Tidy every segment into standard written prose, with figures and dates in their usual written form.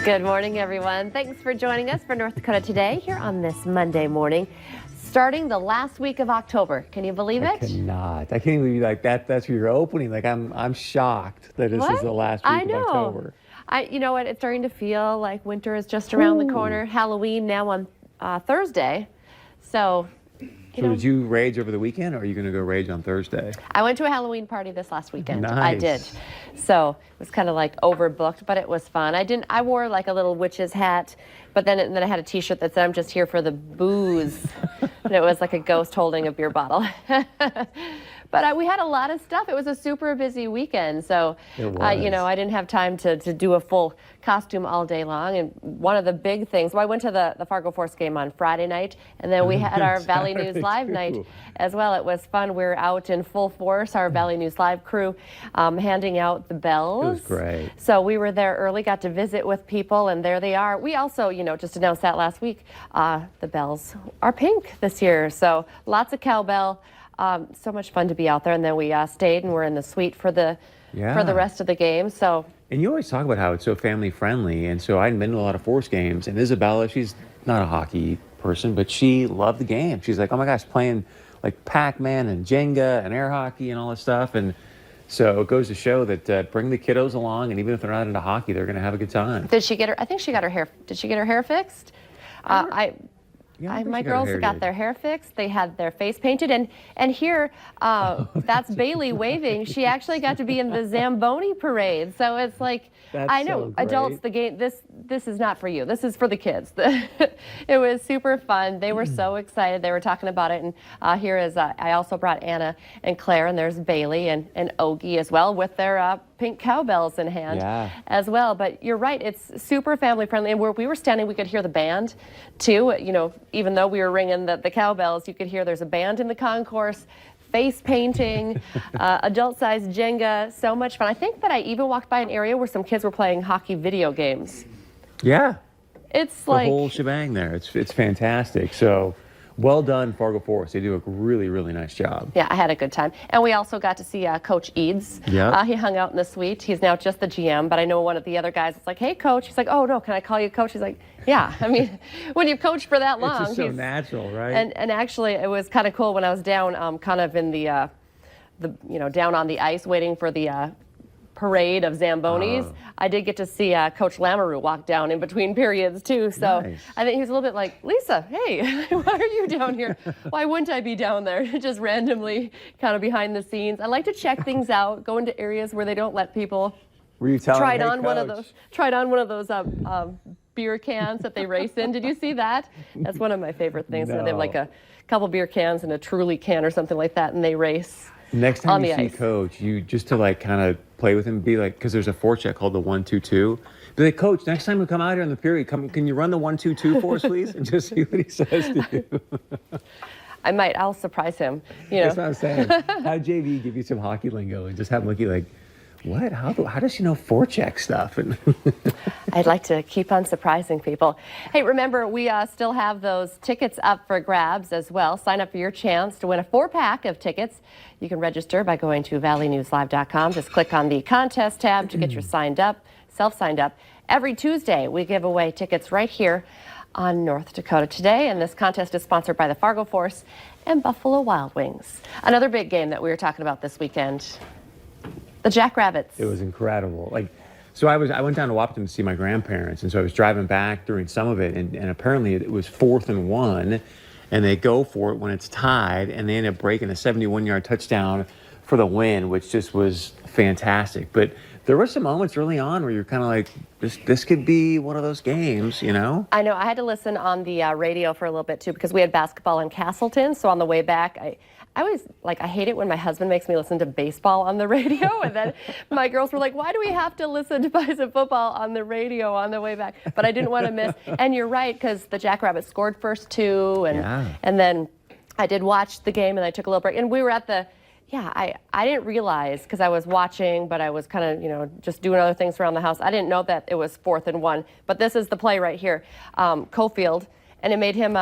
Good morning, everyone. Thanks for joining us for North Dakota Today here on this Monday morning, starting the last week of October. Can you believe it? I cannot. I can't even believe like that. That's where you're opening. Like I'm shocked that this is the last week of October. You know what? It's starting to feel like winter is just around the corner. Halloween now on Thursday, so. So did you rage over the weekend, or are you going to go rage on Thursday? I went to a Halloween party this last weekend. Nice. I did. So it was kind of like overbooked, but it was fun. I wore like a little witch's hat, but then I had a t-shirt that said I'm just here for the booze. And it was like a ghost holding a beer bottle. But we had a lot of stuff. It was a super busy weekend. So, you know, I didn't have time to do a full costume all day long. And one of the big things, I went to the Fargo Force game on Friday night, and then we had our Valley News Live night as well. It was fun. We were out in full force, our Valley News Live crew, handing out the bells. It was great. So we were there early, got to visit with people, and there they are. We also, you know, just announced that last week, the bells are pink this year. So lots of cowbell. So much fun to be out there, and then we stayed and we're in the suite for the rest of the game. So. And you always talk about how it's so family friendly, and so I hadn't been to a lot of Force games. And Isabella, she's not a hockey person, but she loved the game. She's like, oh my gosh, playing like Pac-Man and Jenga and air hockey and all this stuff. And so it goes to show that bring the kiddos along, and even if they're not into hockey, they're going to have a good time. Did she get her? I think she got her hair. Did she get her hair fixed? My girls got their hair fixed. They had their face painted, and here, that's Bailey waving. She actually got to be in the Zamboni parade. So it's like, I know, adults, the game. This is not for you. This is for the kids. It was super fun. They were so excited. They were talking about it, and here is I also brought Anna and Claire, and there's Bailey and Ogie as well with their pink cowbells in hand as well. But you're right, it's super family friendly, and where we were standing, we could hear the band too. You know, even though we were ringing the cowbells, you could hear there's a band in the concourse, face painting, adult-sized Jenga, so much fun. I think that I even walked by an area where some kids were playing hockey video games. Yeah. It's the like whole shebang there. It's fantastic. So well done, Fargo Force. They do a really, really nice job. Yeah, I had a good time. And we also got to see Coach Eads. Yeah. He hung out in the suite. He's now just the GM, but I know one of the other guys was like, hey, Coach. He's like, oh, no, can I call you Coach? He's like, yeah. I mean, when you've coached for that long. It's just so natural, right? And actually, it was kind of cool when I was down kind of in the down on the ice waiting for the parade of Zambonis. I did get to see Coach Lamoureux walk down in between periods too. So nice. I think he was a little bit like, Lisa, hey, why are you down here? Why wouldn't I be down there? Just randomly kind of behind the scenes. I like to check things out, go into areas where they don't let people. Were you telling tried on one of those beer cans that they race in. Did you see that? That's one of my favorite things. No. They have like a couple beer cans and a Truly can or something like that, and they race. Next time you see ice. Coach, you just to like kind of play with him, be like, because there's a forecheck called the 1-2-2. Be like, Coach, next time we come out here in the period, can you run the 1-2-2 for us, please, and just see what he says to you. I might. I'll surprise him. You know. That's what I'm saying. Have JV give you some hockey lingo and just have him look at you like, what? How does she know forecheck stuff? And I'd like to keep on surprising people. Hey, remember, we still have those tickets up for grabs as well. Sign up for your chance to win a 4-pack of tickets. You can register by going to valleynewslive.com. Just click on the contest tab to get your self-signed up. Every Tuesday, we give away tickets right here on North Dakota Today, and this contest is sponsored by the Fargo Force and Buffalo Wild Wings. Another big game that we were talking about this weekend. The Jackrabbits. It was incredible. So I went down to Wahpeton to see my grandparents, and so I was driving back during some of it, and apparently it was 4th and 1, and they go for it when it's tied, and they end up breaking a 71-yard touchdown for the win, which just was fantastic. But there were some moments early on where you're kind of like, this could be one of those games, you know? I know. I had to listen on the radio for a little bit too, because we had basketball in Castleton. So on the way back, I always, I hate it when my husband makes me listen to baseball on the radio, and then my girls were like, why do we have to listen to Bison football on the radio on the way back? But I didn't want to miss, and you're right, because the Jackrabbits scored first 2, and then I did watch the game, and I took a little break, and we were at the, I didn't realize, because I was watching, but I was kind of, just doing other things around the house. I didn't know that it was 4th and 1, but this is the play right here, Cofield, and it made him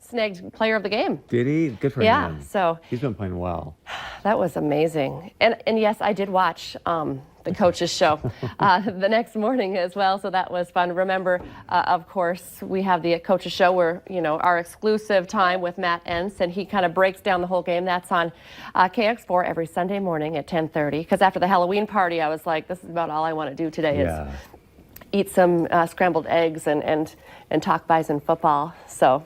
snagged player of the game. Did he? Good for him. Yeah, so he's been playing well. That was amazing. And yes, I did watch the the coach's show the next morning as well. So that was fun. Remember, of course, we have the coach's show where, our exclusive time with Matt Entz, and he kind of breaks down the whole game. That's on KX4 every Sunday morning at 10:30. Because after the Halloween party, I was like, this is about all I want to do today is eat some scrambled eggs and talk Bison football. So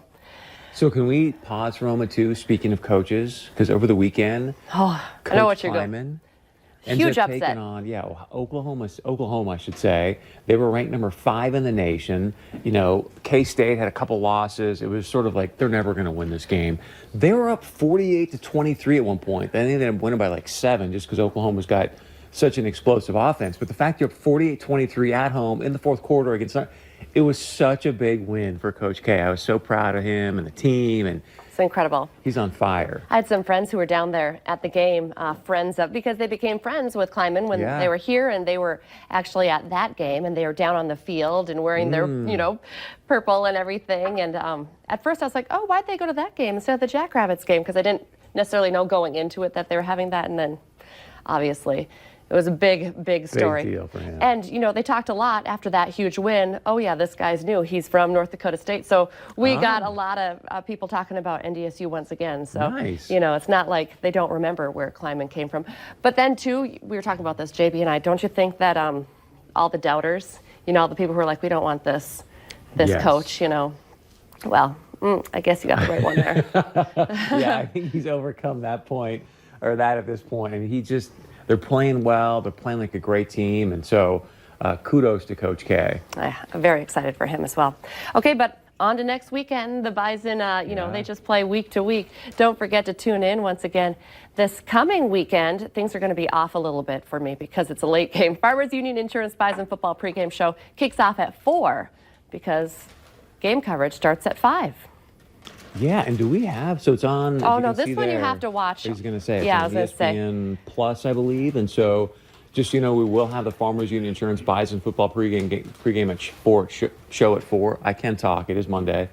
can we pause for a moment too? Speaking of coaches, because over the weekend, I know what you're going. Huge upset. Taking on, Oklahoma, I should say. They were ranked number 5 in the nation. K-State had a couple losses. It was sort of like they're never going to win this game. They were up 48-23 at one point. Then they ended up winning by like 7 just because Oklahoma's got such an explosive offense. But the fact you're up 48-23 at home in the fourth quarter against, it was such a big win for Coach K. I was so proud of him and the team, and it's incredible. He's on fire. I had some friends who were down there at the game, because they became friends with Kleiman when they were here, and they were actually at that game, and they were down on the field and wearing their, purple and everything. And at first I was like, oh, why'd they go to that game instead of the Jackrabbits game? Because I didn't necessarily know going into it that they were having that, and then obviously it was a big story. Big deal for him. And, they talked a lot after that huge win. Oh, yeah, this guy's new. He's from North Dakota State. So we got a lot of people talking about NDSU once again. So, nice. It's not like they don't remember where Kleiman came from. But then, too, we were talking about this, JB and I. Don't you think that all the doubters, all the people who are like, we don't want this coach, well, I guess you got the right one there. Yeah, I think he's overcome that point, or that at this point. I mean, they're playing well. They're playing like a great team. And so kudos to Coach K. I'm very excited for him as well. Okay, but on to next weekend. The Bison, they just play week to week. Don't forget to tune in once again. This coming weekend, things are going to be off a little bit for me because it's a late game. Farmers Union Insurance Bison Football pregame show kicks off at 4 because game coverage starts at 5. Yeah, and do we have, so it's on, oh no, this one you have to watch. I was going to say, it's yeah, on I was going to say. ESPN Plus, I believe, and so just, we will have the Farmers Union Insurance Bison Football pregame at 4, show at 4. I can talk, it is Monday.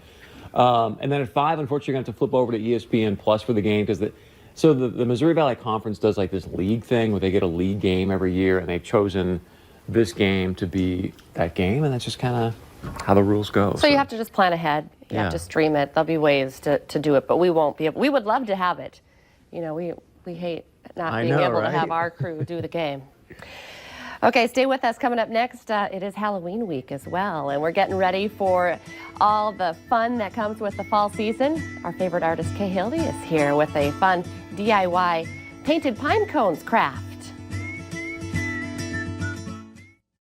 And then at 5, unfortunately, you're going to have to flip over to ESPN Plus for the game, because the Missouri Valley Conference does like this league thing where they get a league game every year, and they've chosen this game to be that game, and that's just kind of how the rules go. So you have to just plan ahead. You have to stream it. There'll be ways to do it, but we won't be able. We would love to have it. We hate not being able to have our crew do the game. Okay, stay with us. Coming up next, it is Halloween week as well, and we're getting ready for all the fun that comes with the fall season. Our favorite artist, Kay Hildy, is here with a fun DIY painted pine cones craft.